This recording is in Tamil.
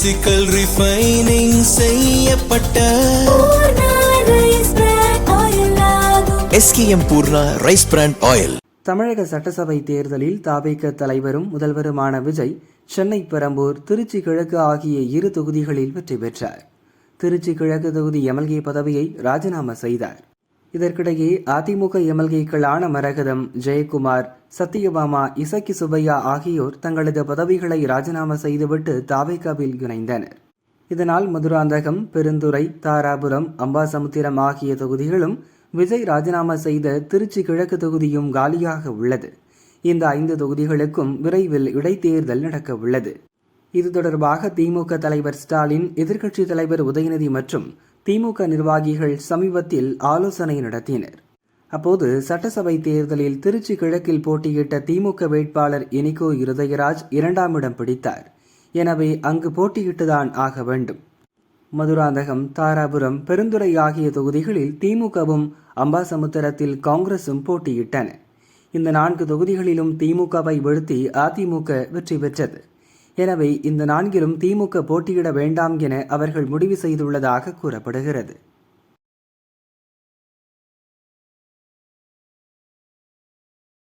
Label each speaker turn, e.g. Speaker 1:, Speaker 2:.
Speaker 1: பிசிக்கல் ரிஃபைனிங் செய்யப்பட்ட SKM Poorna rice brand oil.
Speaker 2: தமிழக சட்டசபை தேர்தலில் தவிக தலைவரும் முதல்வருமான விஜய் சென்னை பெரம்பூர் திருச்சி கிழக்கு ஆகிய 2 தொகுதிகளில் வெற்றி பெற்றார். திருச்சி கிழக்கு தொகுதி எம்எல்ஏ பதவியை ராஜினாமா செய்தார். இதற்கிடையே அதிமுக எம்எல்ஏக்களான மரகதம், ஜெயக்குமார், சத்தியபாமா, இசக்கி சுப்பையா ஆகியோர் தங்களது பதவிகளை ராஜினாமா செய்துவிட்டு தவிகவில் இணைந்தனர். இதனால் மதுராந்தகம், பெருந்துறை, தாராபுரம், அம்பாசமுத்திரம் ஆகிய தொகுதிகளும் விஜய் ராஜினாமா செய்த திருச்சி கிழக்கு தொகுதியும் காலியாக உள்ளது. இந்த 5 தொகுதிகளுக்கும் விரைவில் இடைத்தேர்தல் நடக்க உள்ளது. இது தொடர்பாக திமுக தலைவர் ஸ்டாலின், எதிர்க்கட்சித் தலைவர் உதயநிதி மற்றும் திமுக நிர்வாகிகள் சமீபத்தில் ஆலோசனை நடத்தினர். அப்போது சட்டசபை தேர்தலில் திருச்சி கிழக்கில் போட்டியிட்ட திமுக வேட்பாளர் இனிகோ இருதயராஜ் 2ஆம் இடம் பிடித்தார். எனவே அங்கு போட்டியிட்டுதான் ஆக வேண்டும். மதுராந்தகம், தாராபுரம், பெருந்துறை ஆகிய தொகுதிகளில் திமுகவும் அம்பாசமுத்திரத்தில் காங்கிரசும் போட்டியிட்டன. இந்த 4 தொகுதிகளிலும் திமுகவை வீழ்த்தி அதிமுக வெற்றி பெற்றது. எனவே இந்த 4லும் திமுக போட்டியிட வேண்டாம் என அவர்கள் முடிவு செய்துள்ளதாக கூறப்படுகிறது.